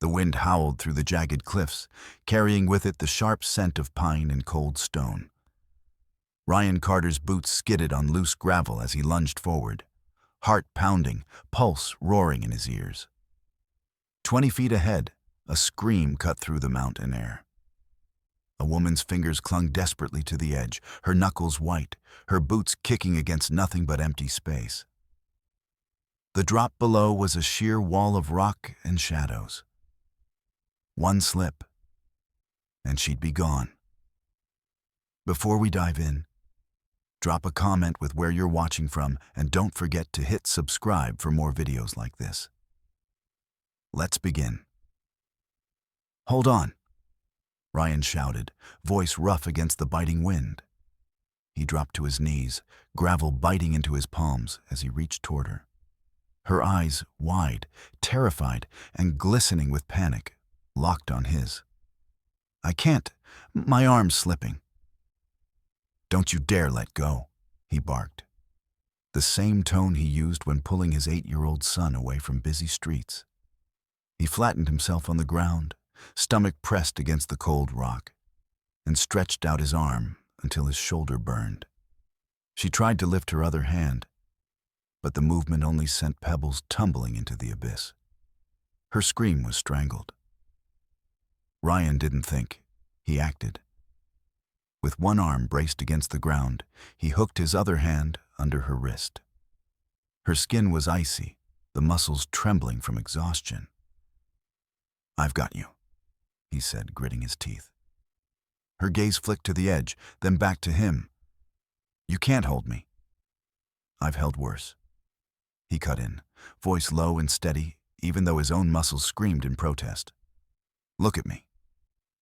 The wind howled through the jagged cliffs, carrying with it the sharp scent of pine and cold stone. Ryan Carter's boots skidded on loose gravel as he lunged forward, heart pounding, pulse roaring in his ears. 20 feet ahead, a scream cut through the mountain air. A woman's fingers clung desperately to the edge, her knuckles white, her boots kicking against nothing but empty space. The drop below was a sheer wall of rock and shadows. One slip, and she'd be gone. Before we dive in, drop a comment with where you're watching from, and don't forget to hit subscribe for more videos like this. Let's begin. "Hold on," Ryan shouted, voice rough against the biting wind. He dropped to his knees, gravel biting into his palms as he reached toward her. Her eyes, wide, terrified, and glistening with panic, locked on his. "I can't. My arm's slipping." "Don't you dare let go," he barked. The same tone he used when pulling his 8-year-old son away from busy streets. He flattened himself on the ground, stomach pressed against the cold rock, and stretched out his arm until his shoulder burned. She tried to lift her other hand, but the movement only sent pebbles tumbling into the abyss. Her scream was strangled. Ryan didn't think, he acted. With one arm braced against the ground, he hooked his other hand under her wrist. Her skin was icy, the muscles trembling from exhaustion. "I've got you," he said, gritting his teeth. Her gaze flicked to the edge, then back to him. "You can't hold me." "I've held worse," he cut in, voice low and steady, even though his own muscles screamed in protest. "Look at me.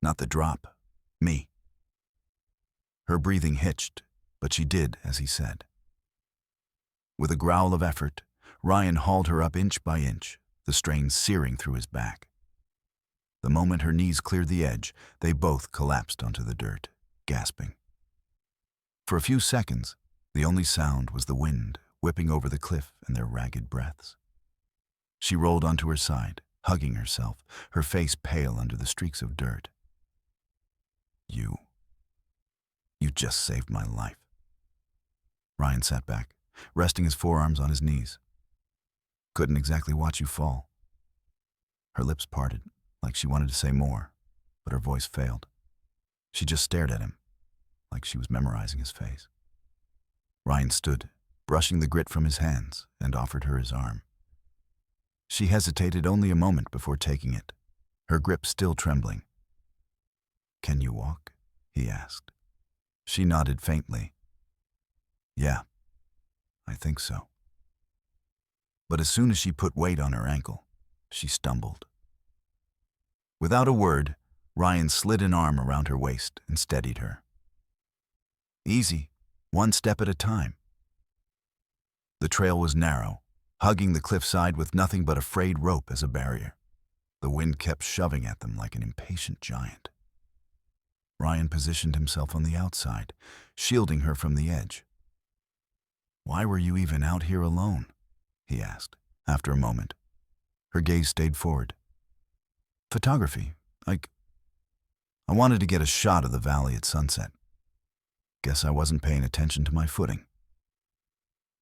Not the drop. Me." Her breathing hitched, but she did as he said. With a growl of effort, Ryan hauled her up inch by inch, the strain searing through his back. The moment her knees cleared the edge, they both collapsed onto the dirt, gasping. For a few seconds, the only sound was the wind whipping over the cliff and their ragged breaths. She rolled onto her side, hugging herself, her face pale under the streaks of dirt. You just saved my life." Ryan sat back, resting his forearms on his knees. "Couldn't exactly watch you fall." Her lips parted, like she wanted to say more, but her voice failed. She just stared at him, like she was memorizing his face. Ryan stood, brushing the grit from his hands, and offered her his arm. She hesitated only a moment before taking it, her grip still trembling. "Can you walk?" he asked. She nodded faintly. "Yeah, I think so." But as soon as she put weight on her ankle, she stumbled. Without a word, Ryan slid an arm around her waist and steadied her. "Easy, one step at a time." The trail was narrow, hugging the cliffside with nothing but a frayed rope as a barrier. The wind kept shoving at them like an impatient giant. Ryan positioned himself on the outside, shielding her from the edge. "Why were you even out here alone?" he asked, after a moment. Her gaze stayed forward. "Photography. I wanted to get a shot of the valley at sunset. Guess I wasn't paying attention to my footing."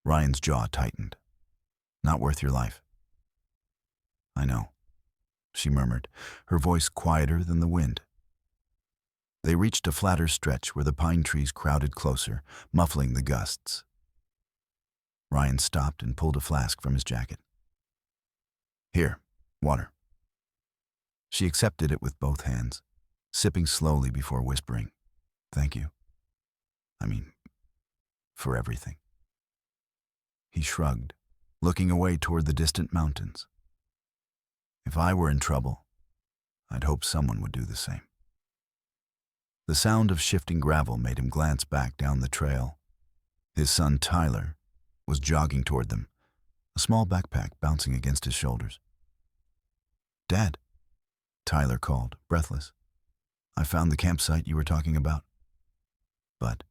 Ryan's jaw tightened. "Not worth your life." "I know," she murmured, her voice quieter than the wind. They reached a flatter stretch where the pine trees crowded closer, muffling the gusts. Ryan stopped and pulled a flask from his jacket. "Here, water." She accepted it with both hands, sipping slowly before whispering, "Thank you. For everything." He shrugged, looking away toward the distant mountains. "If I were in trouble, I'd hope someone would do the same." The sound of shifting gravel made him glance back down the trail. His son Tyler was jogging toward them, a small backpack bouncing against his shoulders. "Dad," Tyler called, breathless. "I found the campsite you were talking about." But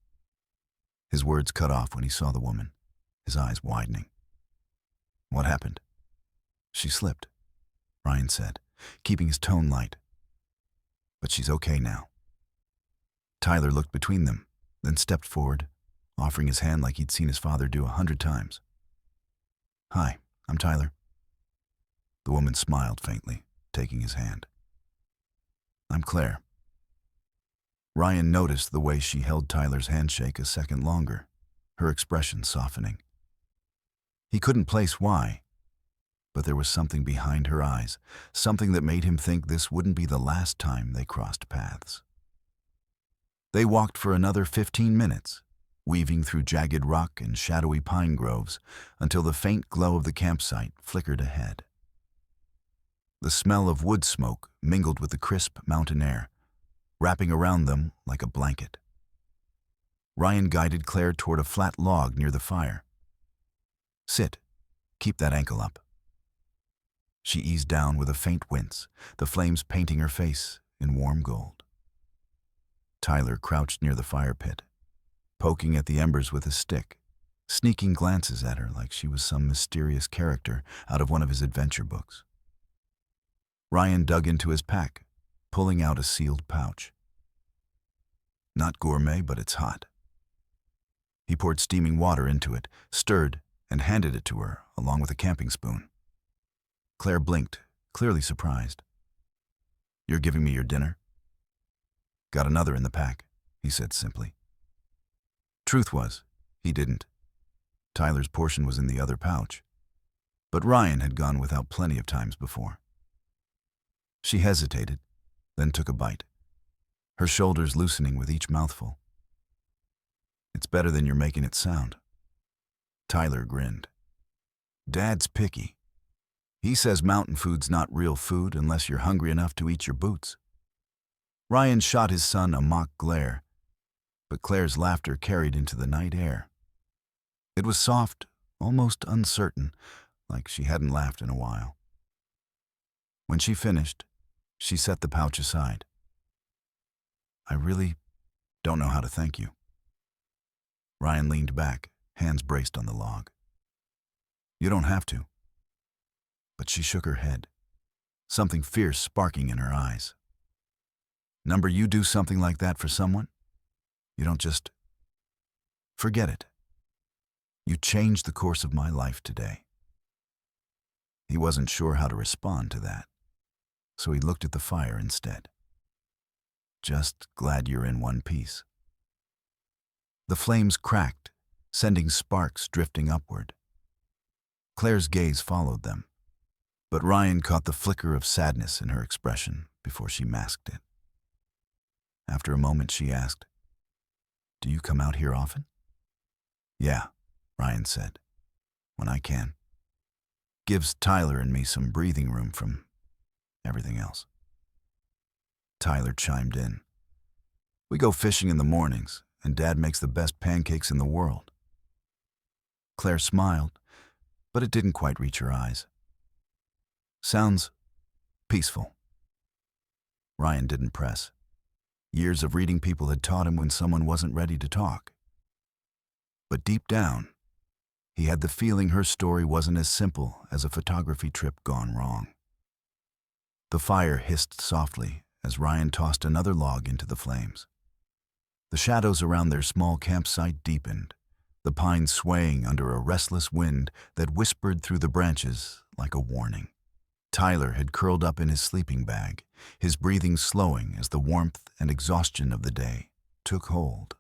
his words cut off when he saw the woman, his eyes widening. "What happened?" "She slipped," Ryan said, keeping his tone light. But she's okay now. Tyler looked between them, then stepped forward, offering his hand like he'd seen his father do 100 times. "Hi, I'm Tyler." The woman smiled faintly, taking his hand. "I'm Claire." Ryan noticed the way she held Tyler's handshake a second longer, her expression softening. He couldn't place why, but there was something behind her eyes, something that made him think this wouldn't be the last time they crossed paths. They walked for another 15 minutes, weaving through jagged rock and shadowy pine groves until the faint glow of the campsite flickered ahead. The smell of wood smoke mingled with the crisp mountain air, wrapping around them like a blanket. Ryan guided Claire toward a flat log near the fire. "Sit. Keep that ankle up." She eased down with a faint wince, the flames painting her face in warm gold. Tyler crouched near the fire pit, poking at the embers with his stick, sneaking glances at her like she was some mysterious character out of one of his adventure books. Ryan dug into his pack, pulling out a sealed pouch. "Not gourmet, but it's hot." He poured steaming water into it, stirred, and handed it to her, along with a camping spoon. Claire blinked, clearly surprised. "You're giving me your dinner?" "Got another in the pack," he said simply. Truth was, he didn't. Tyler's portion was in the other pouch, but Ryan had gone without plenty of times before. She hesitated, then took a bite, her shoulders loosening with each mouthful. "It's better than you're making it sound." Tyler grinned. "Dad's picky. He says mountain food's not real food unless you're hungry enough to eat your boots." Ryan shot his son a mock glare, but Claire's laughter carried into the night air. It was soft, almost uncertain, like she hadn't laughed in a while. When she finished, she set the pouch aside. "I really don't know how to thank you." Ryan leaned back, hands braced on the log. "You don't have to." But she shook her head, something fierce sparking in her eyes. "Number, you do something like that for someone? You don't just... Forget it. You changed the course of my life today." He wasn't sure how to respond to that, so he looked at the fire instead. "Just glad you're in one piece." The flames cracked, sending sparks drifting upward. Claire's gaze followed them, but Ryan caught the flicker of sadness in her expression before she masked it. After a moment, she asked, "Do you come out here often?" "Yeah," Ryan said, "when I can. Gives Tyler and me some breathing room from everything else." Tyler chimed in. "We go fishing in the mornings, and Dad makes the best pancakes in the world." Claire smiled, but it didn't quite reach her eyes. "Sounds peaceful." Ryan didn't press. Years of reading people had taught him when someone wasn't ready to talk. But deep down, he had the feeling her story wasn't as simple as a photography trip gone wrong. The fire hissed softly as Ryan tossed another log into the flames. The shadows around their small campsite deepened, the pines swaying under a restless wind that whispered through the branches like a warning. Tyler had curled up in his sleeping bag, his breathing slowing as the warmth and exhaustion of the day took hold.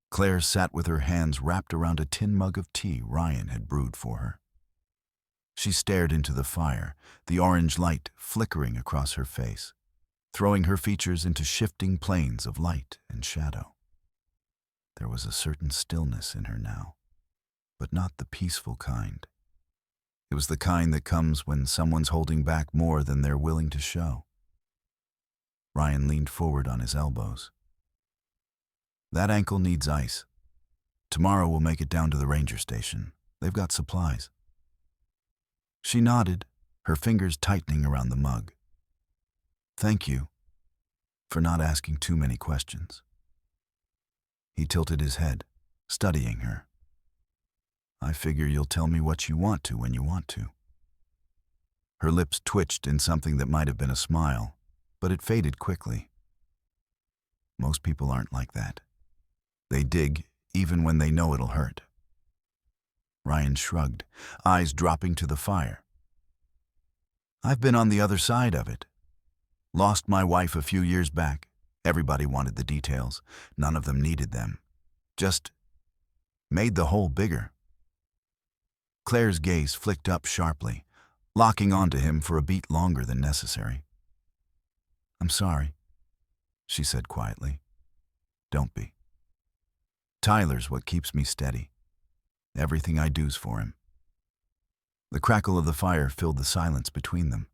Claire sat with her hands wrapped around a tin mug of tea Ryan had brewed for her. She stared into the fire, the orange light flickering across her face, throwing her features into shifting planes of light and shadow. There was a certain stillness in her now, but not the peaceful kind. It was the kind that comes when someone's holding back more than they're willing to show. Ryan leaned forward on his elbows. "That ankle needs ice. Tomorrow we'll make it down to the ranger station. They've got supplies." She nodded, her fingers tightening around the mug. "Thank you for not asking too many questions." He tilted his head, studying her. "I figure you'll tell me what you want to when you want to." Her lips twitched in something that might have been a smile, but it faded quickly. Most people aren't like that. They dig even when they know it'll hurt. Ryan shrugged, eyes dropping to the fire. I've been on the other side of it. Lost my wife a few years back. Everybody wanted the details. None of them needed them. Just made the hole bigger. Claire's gaze flicked up sharply, locking onto him for a beat longer than necessary. I'm sorry, she said quietly. Don't be. Tyler's what keeps me steady. Everything I do's for him. The crackle of the fire filled the silence between them.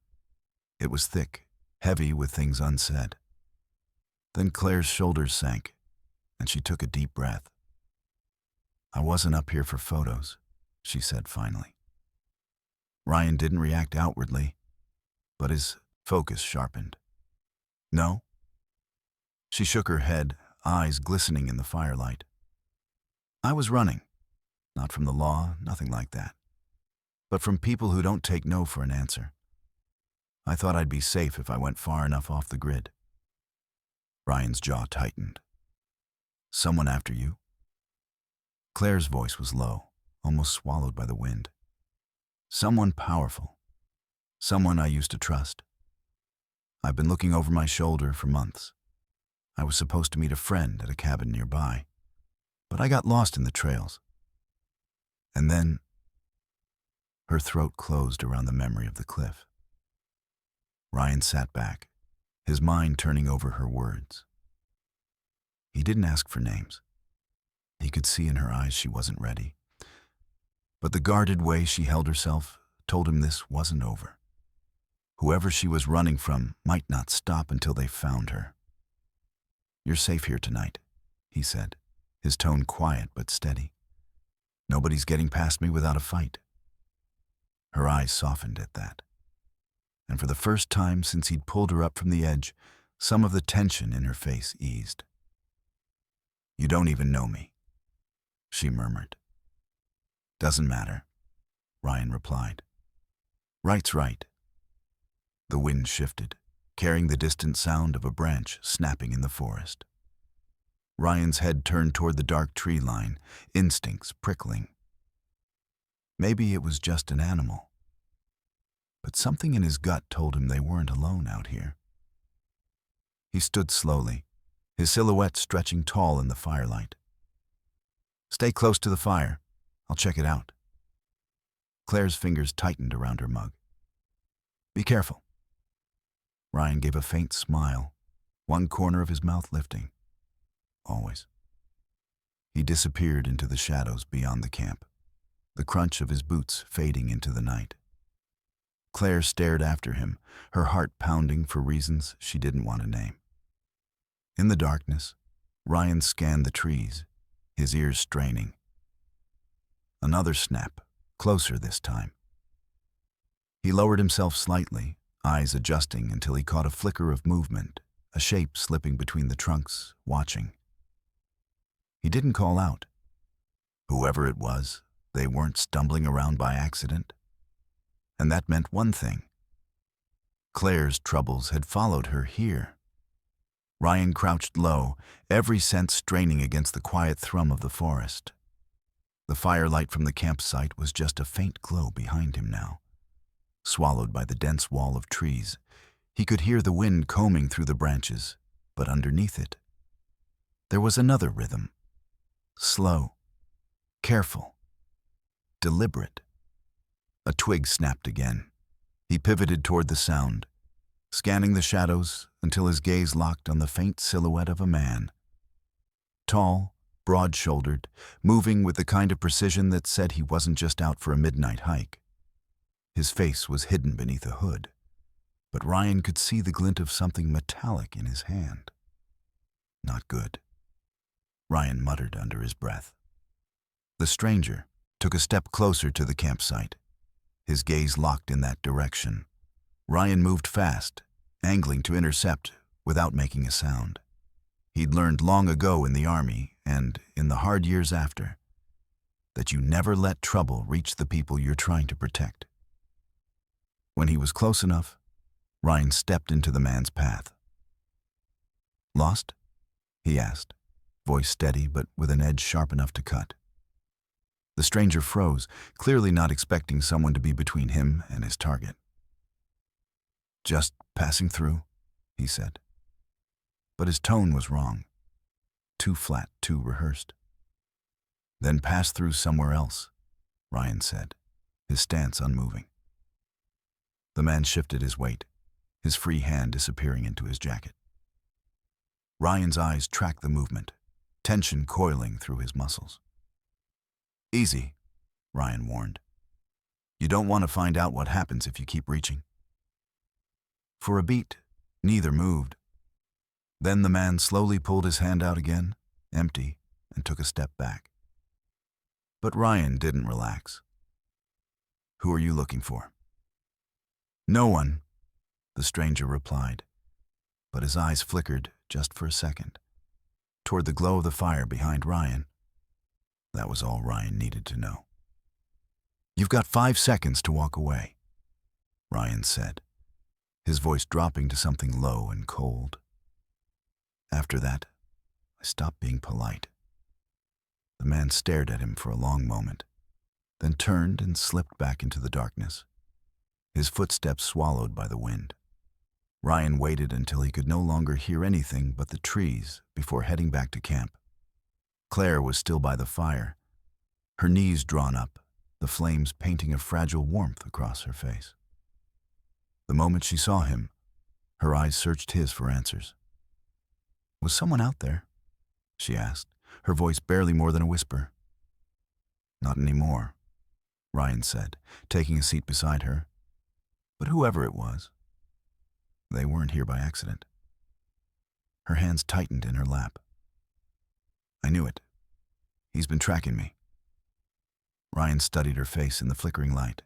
It was thick, heavy with things unsaid. Then Claire's shoulders sank, and she took a deep breath. I wasn't up here for photos, she said finally. Ryan didn't react outwardly, but his focus sharpened. No? She shook her head, eyes glistening in the firelight. I was running. Not from the law, nothing like that. But from people who don't take no for an answer. I thought I'd be safe if I went far enough off the grid. Ryan's jaw tightened. Someone after you? Claire's voice was low, almost swallowed by the wind. Someone powerful. Someone I used to trust. I've been looking over my shoulder for months. I was supposed to meet a friend at a cabin nearby, but I got lost in the trails. And then, her throat closed around the memory of the cliff. Ryan sat back, his mind turning over her words. He didn't ask for names. He could see in her eyes she wasn't ready. But the guarded way she held herself told him this wasn't over. Whoever she was running from might not stop until they found her. You're safe here tonight, he said, his tone quiet but steady. Nobody's getting past me without a fight. Her eyes softened at that. And for the first time since he'd pulled her up from the edge, some of the tension in her face eased. You don't even know me, she murmured. Doesn't matter, Ryan replied. Right's right. The wind shifted, carrying the distant sound of a branch snapping in the forest. Ryan's head turned toward the dark tree line, instincts prickling. Maybe it was just an animal. But something in his gut told him they weren't alone out here. He stood slowly, his silhouette stretching tall in the firelight. Stay close to the fire. I'll check it out. Claire's fingers tightened around her mug. Be careful. Ryan gave a faint smile, one corner of his mouth lifting. Always. He disappeared into the shadows beyond the camp, the crunch of his boots fading into the night. Claire stared after him, her heart pounding for reasons she didn't want to name. In the darkness, Ryan scanned the trees, his ears straining. Another snap, closer this time. He lowered himself slightly, eyes adjusting until he caught a flicker of movement, a shape slipping between the trunks, watching. He didn't call out. Whoever it was, they weren't stumbling around by accident. And that meant one thing. Claire's troubles had followed her here. Ryan crouched low, every sense straining against the quiet thrum of the forest. The firelight from the campsite was just a faint glow behind him now. Swallowed by the dense wall of trees, he could hear the wind combing through the branches, but underneath it, there was another rhythm. Slow, careful, deliberate. A twig snapped again. He pivoted toward the sound, scanning the shadows until his gaze locked on the faint silhouette of a man. Tall, broad-shouldered, moving with the kind of precision that said he wasn't just out for a midnight hike. His face was hidden beneath a hood, but Ryan could see the glint of something metallic in his hand. Not good, Ryan muttered under his breath. The stranger took a step closer to the campsite, his gaze locked in that direction. Ryan moved fast, angling to intercept without making a sound. He'd learned long ago in the army, and in the hard years after, that you never let trouble reach the people you're trying to protect. When he was close enough, Ryan stepped into the man's path. "Lost?" he asked, voice steady but with an edge sharp enough to cut. The stranger froze, clearly not expecting someone to be between him and his target. "Just passing through," he said. But his tone was wrong. Too flat, too rehearsed. "Then pass through somewhere else," Ryan said, his stance unmoving. The man shifted his weight, his free hand disappearing into his jacket. Ryan's eyes tracked the movement, tension coiling through his muscles. "Easy," Ryan warned. "You don't want to find out what happens if you keep reaching." For a beat, neither moved. Then the man slowly pulled his hand out again, empty, and took a step back. But Ryan didn't relax. "Who are you looking for?" "No one," the stranger replied, but his eyes flickered just for a second, toward the glow of the fire behind Ryan. That was all Ryan needed to know. "You've got 5 seconds to walk away," Ryan said, his voice dropping to something low and cold. After that, I stopped being polite. The man stared at him for a long moment, then turned and slipped back into the darkness, his footsteps swallowed by the wind. Ryan waited until he could no longer hear anything but the trees before heading back to camp. Claire was still by the fire, her knees drawn up, the flames painting a fragile warmth across her face. The moment she saw him, her eyes searched his for answers. "Was someone out there?" she asked, her voice barely more than a whisper. "Not anymore," Ryan said, taking a seat beside her. "But whoever it was, they weren't here by accident." Her hands tightened in her lap. "I knew it. He's been tracking me." Ryan studied her face in the flickering light.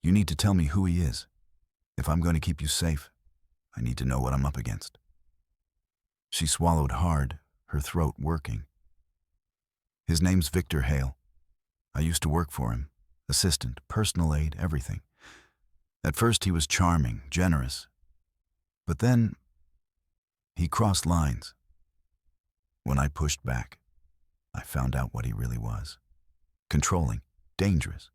"You need to tell me who he is. If I'm going to keep you safe, I need to know what I'm up against." She swallowed hard, her throat working. "His name's Victor Hale. I used to work for him. Assistant, personal aide, everything. At first he was charming, generous. But then he crossed lines. When I pushed back, I found out what he really was. Controlling, dangerous.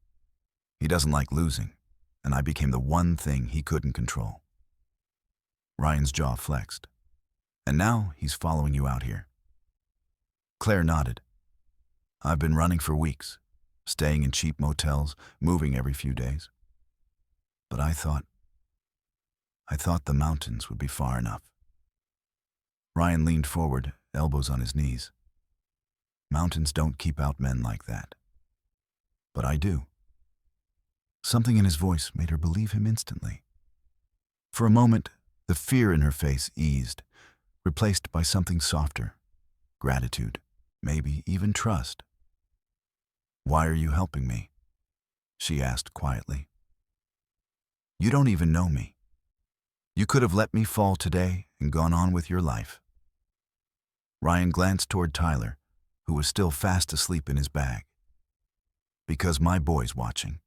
He doesn't like losing, and I became the one thing he couldn't control." Ryan's jaw flexed. "And now he's following you out here." Claire nodded. "I've been running for weeks, staying in cheap motels, moving every few days. But I thought the mountains would be far enough." Ryan leaned forward, elbows on his knees. "Mountains don't keep out men like that. But I do." Something in his voice made her believe him instantly. For a moment, the fear in her face eased, replaced by something softer. Gratitude, maybe even trust. "Why are you helping me?" she asked quietly. "You don't even know me. You could have let me fall today and gone on with your life." Ryan glanced toward Tyler, who was still fast asleep in his bag. "Because my boy's watching.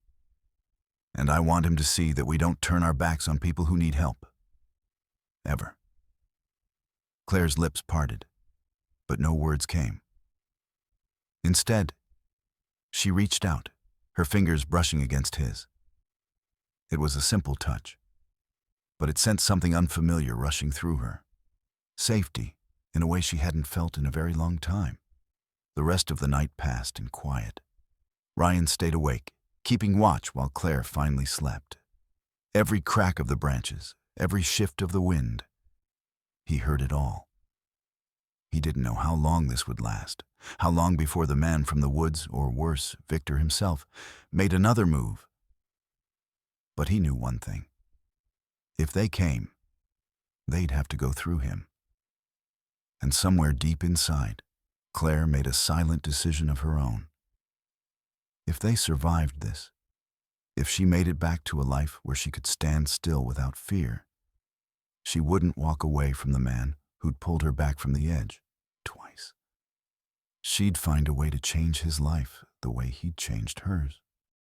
And I want him to see that we don't turn our backs on people who need help. Ever." Claire's lips parted, but no words came. Instead, she reached out, her fingers brushing against his. It was a simple touch, but it sent something unfamiliar rushing through her. Safety, in a way she hadn't felt in a very long time. The rest of the night passed in quiet. Ryan stayed awake, keeping watch while Claire finally slept. Every crack of the branches, every shift of the wind, he heard it all. He didn't know how long this would last, how long before the man from the woods, or worse, Victor himself, made another move. But he knew one thing. If they came, they'd have to go through him. And somewhere deep inside, Claire made a silent decision of her own. If they survived this, if she made it back to a life where she could stand still without fear, she wouldn't walk away from the man who'd pulled her back from the edge twice. She'd find a way to change his life the way he'd changed hers.